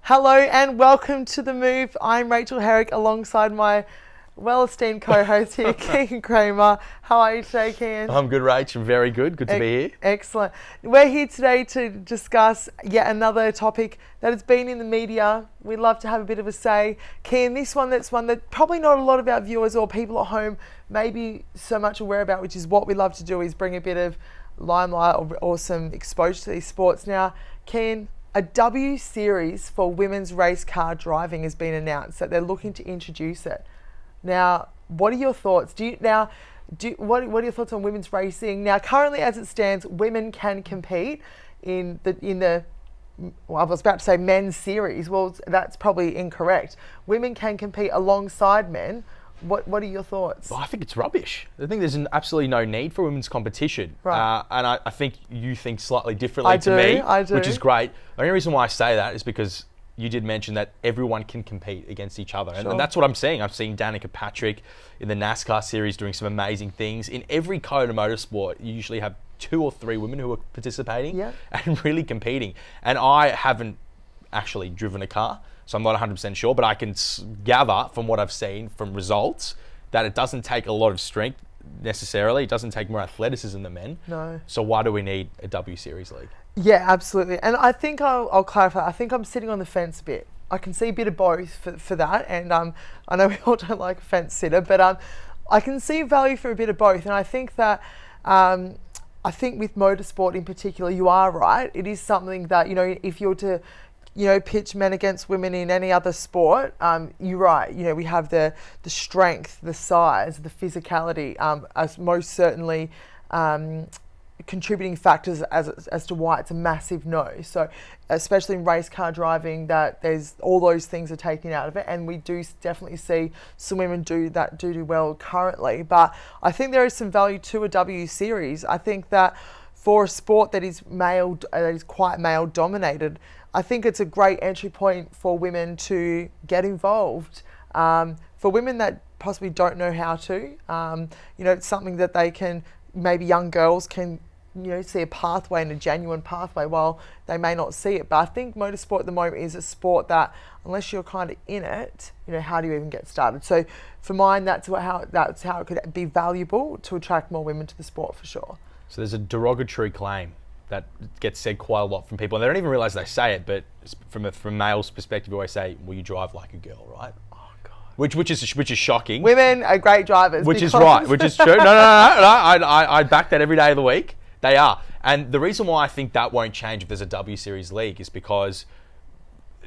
Hello and welcome to The Move. I'm Rachel Herrick alongside my well-esteemed co-host here, Kean Kramer. How are you today, Kean? I'm good, Rach. I'm very good. Good to be here. Excellent. We're here today to discuss yet another topic that has been in the media. We'd love to have a bit of a say. Kean, this one that's one that probably not a lot of our viewers or people at home may be so much aware about, which is what we love to do, is bring a bit of limelight or some exposure to these sports. Now, Kean, a W series for women's race car driving has been announced that they're looking to introduce it. Now, what are your thoughts? What are your thoughts on women's racing? Now, currently as it stands, women can compete in the well, I was about to say men's series. Well, that's probably incorrect. Women can compete alongside men. What are your thoughts? Well, I think it's rubbish. I think there's absolutely no need for women's competition. Right. And I think you think slightly differently to me, I do. which is great. The only reason why I say that is because you did mention that everyone can compete against each other. Sure. And that's what I'm seeing. I'm seeing Danica Patrick in the NASCAR series doing some amazing things. In every code of motorsport, you usually have 2 or 3 women who are participating and really competing. And I haven't actually driven a car, so I'm not 100% sure, but I can gather from what I've seen from results that it doesn't take a lot of strength necessarily. It doesn't take more athleticism than men. No. So why do we need a W Series league? Yeah, absolutely. And I think I'll clarify. I think I'm sitting on the fence a bit. I can see a bit of both for that. And I know we all don't like a fence sitter, but I can see value for a bit of both. And I think that I think with motorsport in particular, you are right. It is something that, if you're to pitch men against women in any other sport, you're right. We have the strength, the size, the physicality as most certainly contributing factors as to why it's a massive no. So especially in race car driving, that there's all those things are taken out of it, and we do definitely see some women do well currently. But I think there is some value to a W series. I think that for a sport that is quite male dominated, I think it's a great entry point for women to get involved. For women that possibly don't know how to, it's something that they can, maybe young girls can, see a pathway and a genuine pathway while they may not see it. But I think motorsport at the moment is a sport that, unless you're kind of in it, how do you even get started? So for mine, that's how it could be valuable to attract more women to the sport for sure. So there's a derogatory claim that gets said quite a lot from people, and they don't even realise they say it, but from a male's perspective, we always say, well, you drive like a girl, right? Oh, God. Which is shocking. Women are great drivers. Which is right, which is true. No, I back that every day of the week. They are. And the reason why I think that won't change if there's a W Series league is because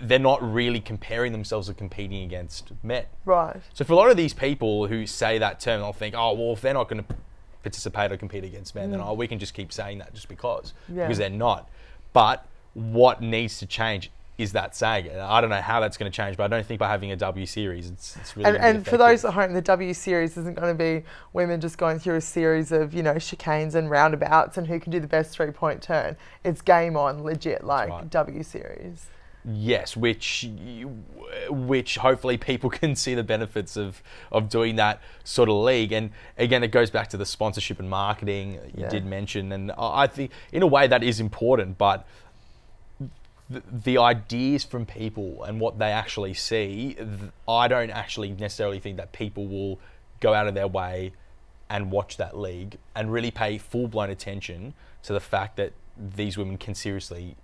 they're not really comparing themselves to competing against men. Right. So for a lot of these people who say that term, they'll think, oh, well, if they're not going to participate or compete against men, then we can just keep saying that just because they're not. But what needs to change is that saying. And I don't know how that's going to change, but I don't think by having a W Series, it's really and for those at home, the W Series isn't going to be women just going through a series of chicanes and roundabouts and who can do the best 3-point turn. It's game on, legit, like right. W Series. Yes, which hopefully people can see the benefits of doing that sort of league. And again, it goes back to the sponsorship and marketing you did mention. And I think in a way that is important, but the ideas from people and what they actually see, I don't actually necessarily think that people will go out of their way and watch that league and really pay full-blown attention to the fact that these women can seriously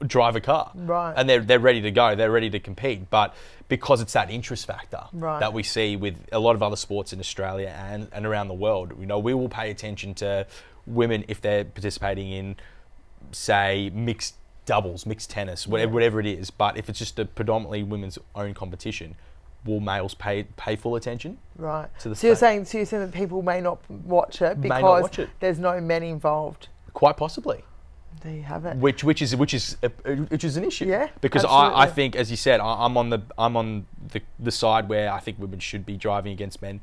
drive a car, right? And they're ready to go, they're ready to compete. But because it's that interest factor that we see with a lot of other sports in Australia and around the world, we will pay attention to women if they're participating in, say, mixed doubles, mixed tennis, whatever it is. But if it's just a predominantly women's own competition, will males pay full attention? Right. To the so you're saying that people may not watch it because there's no men involved? Quite possibly. There you have it. Which is an issue. Yeah. Because I think, as you said, I'm on the side where I think women should be driving against men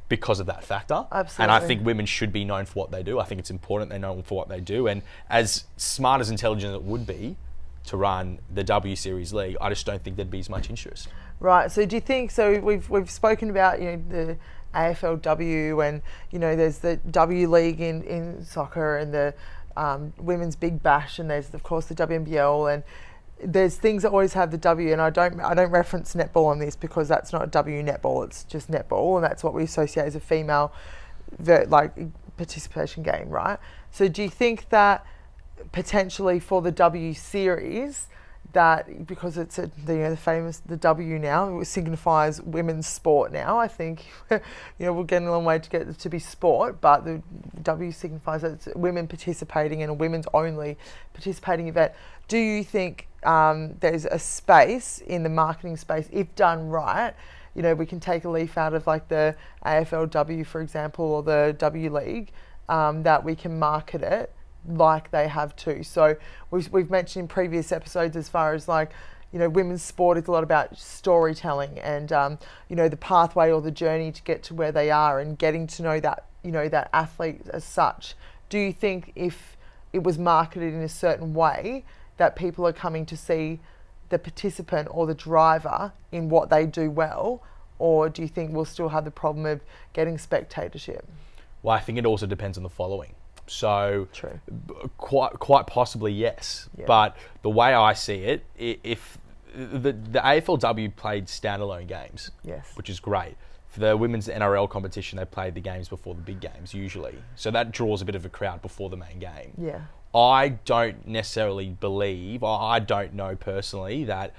because of that factor. Absolutely. And I think women should be known for what they do. I think it's important they're known for what they do. And as smart as intelligent as it would be to run the W Series League, I just don't think there'd be as much interest. Right. So do you think? So we've spoken about the AFLW and there's the W League in soccer and the women's Big Bash, and there's of course the WNBL, and there's things that always have the W, and I don't reference netball on this because that's not a W netball, it's just netball, and that's what we associate as a female participation game, right? So do you think that potentially for the W series, that because it's the famous the W now, it signifies women's sport now. I think we're getting a long way to get it to be sport, but the W signifies that it's women participating in a women's only participating event. Do you think there's a space in the marketing space, if done right? We can take a leaf out of like the AFLW, for example, or the W League, that we can market it like they have too. So we've mentioned in previous episodes as far as women's sport is a lot about storytelling and the pathway or the journey to get to where they are and getting to know that that athlete as such. Do you think if it was marketed in a certain way that people are coming to see the participant or the driver in what they do well, or do you think we'll still have the problem of getting spectatorship? Well, I think it also depends on the following. So, True. Quite possibly yes. Yeah. But the way I see it, if the AFLW played standalone games, yes, which is great. For the women's NRL competition, they played the games before the big games usually, so that draws a bit of a crowd before the main game. Yeah. I don't necessarily believe, or I don't know personally, that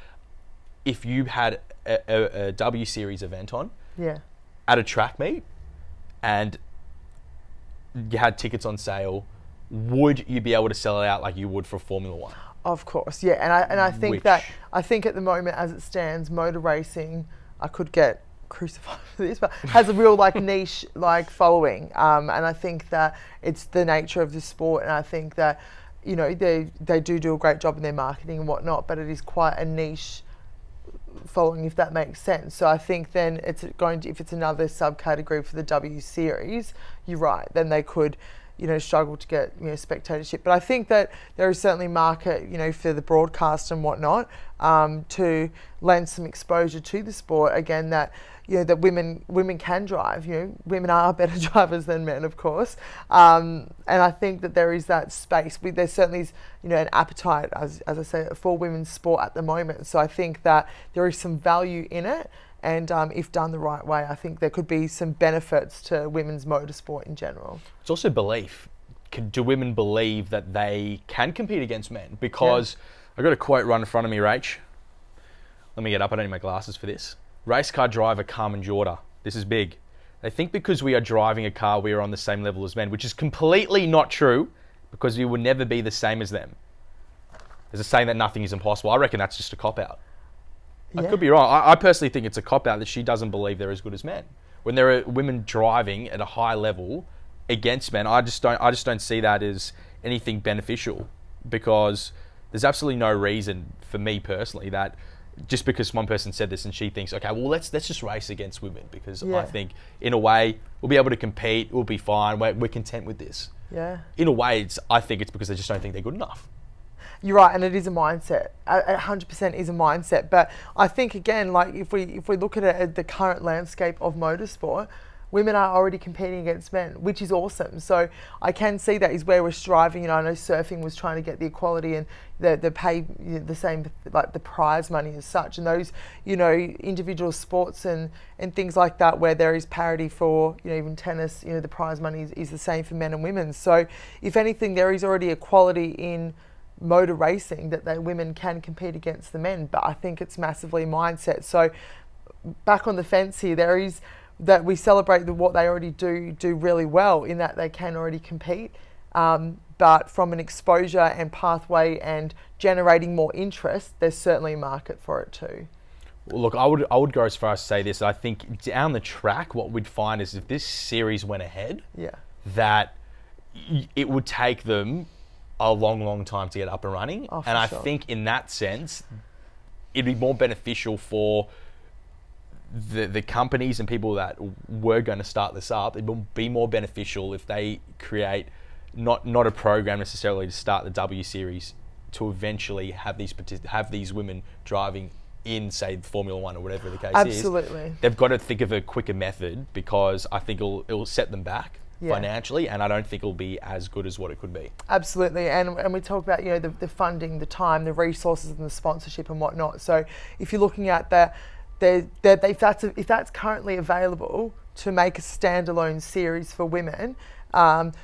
if you had a W Series event on, at a track meet, and you had tickets on sale, would you be able to sell it out like you would for Formula One? Of course, yeah. And I think I think at the moment, as it stands, motor racing, I could get crucified for this, but has a real niche following. And I think that it's the nature of the sport, and I think that they do a great job in their marketing and whatnot, but it is quite a niche following, if that makes sense. So I think then if it's another subcategory for the W Series, you're right, then they could struggle to get spectatorship. But I think that there is certainly market for the broadcast and whatnot, to lend some exposure to the sport again, that that women can drive. Women are better drivers than men, of course, and I think that there is that space. There certainly is an appetite, as I say, for women's sport at the moment. So I think that there is some value in it, and if done the right way, I think there could be some benefits to women's motorsport in general. It's also belief. Do women believe that they can compete against men? Because I've got a quote right in front of me, Rach. Let me get up. I don't need my glasses for this. Race car driver Carmen Jorda. This is big. They think because we are driving a car, we are on the same level as men, which is completely not true, because we will never be the same as them. There's a saying that nothing is impossible. I reckon that's just a cop-out. I could be wrong. I personally think it's a cop-out that she doesn't believe they're as good as men. When there are women driving at a high level against men, I just don't see that as anything beneficial, because there's absolutely no reason for me personally that just because one person said this and she thinks, okay, well, let's just race against women, because I think in a way we'll be able to compete, we'll be fine, we're content with this. Yeah. In a way, I think it's because they just don't think they're good enough. You're right, and it is a mindset. 100% is a mindset. But I think again, if we look at it at the current landscape of motorsport, women are already competing against men, which is awesome. So I can see that is where we're striving. I know surfing was trying to get the equality and the pay the same, like the prize money as such, and those individual sports and things like that where there is parity for even tennis. The prize money is the same for men and women. So if anything, there is already equality in motor racing that women can compete against the men, but I think it's massively mindset. So back on the fence here, there is that we celebrate what they already do really well, in that they can already compete, but from an exposure and pathway and generating more interest, there's certainly a market for it too. Well, look, I would go as far as to say this. I think down the track, what we'd find is if this series went ahead, that it would take them a long time to get up and running. And I think in that sense, it'd be more beneficial for the companies and people that were going to start this up. It will be more beneficial if they create not a program necessarily to start the W Series, to eventually have these women driving in, say, Formula One or whatever the case is. Absolutely. They've got to think of a quicker method, because I think it'll set them back. financially, and I don't think it'll be as good as what it could be. Absolutely, and we talk about the funding, the time, the resources, and the sponsorship and whatnot. So if you're looking at if that's currently available to make a standalone series for women,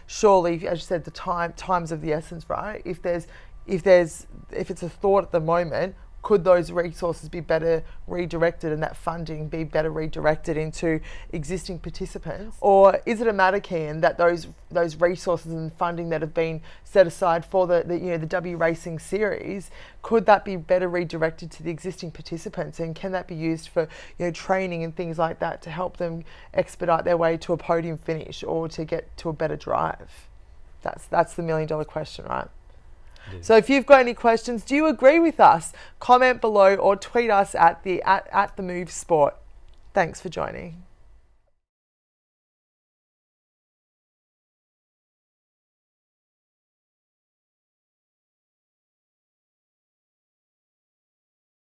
surely, as you said, time's of the essence, right? If it's a thought at the moment, could those resources be better redirected and that funding be better redirected into existing participants? Or is it a matter, Kian, that those resources and funding that have been set aside for the W Racing series, could that be better redirected to the existing participants, and can that be used for training and things like that to help them expedite their way to a podium finish or to get to a better drive? That's the $1 million question, right? So if you've got any questions, do you agree with us? Comment below or tweet us at the Move Sport. Thanks for joining.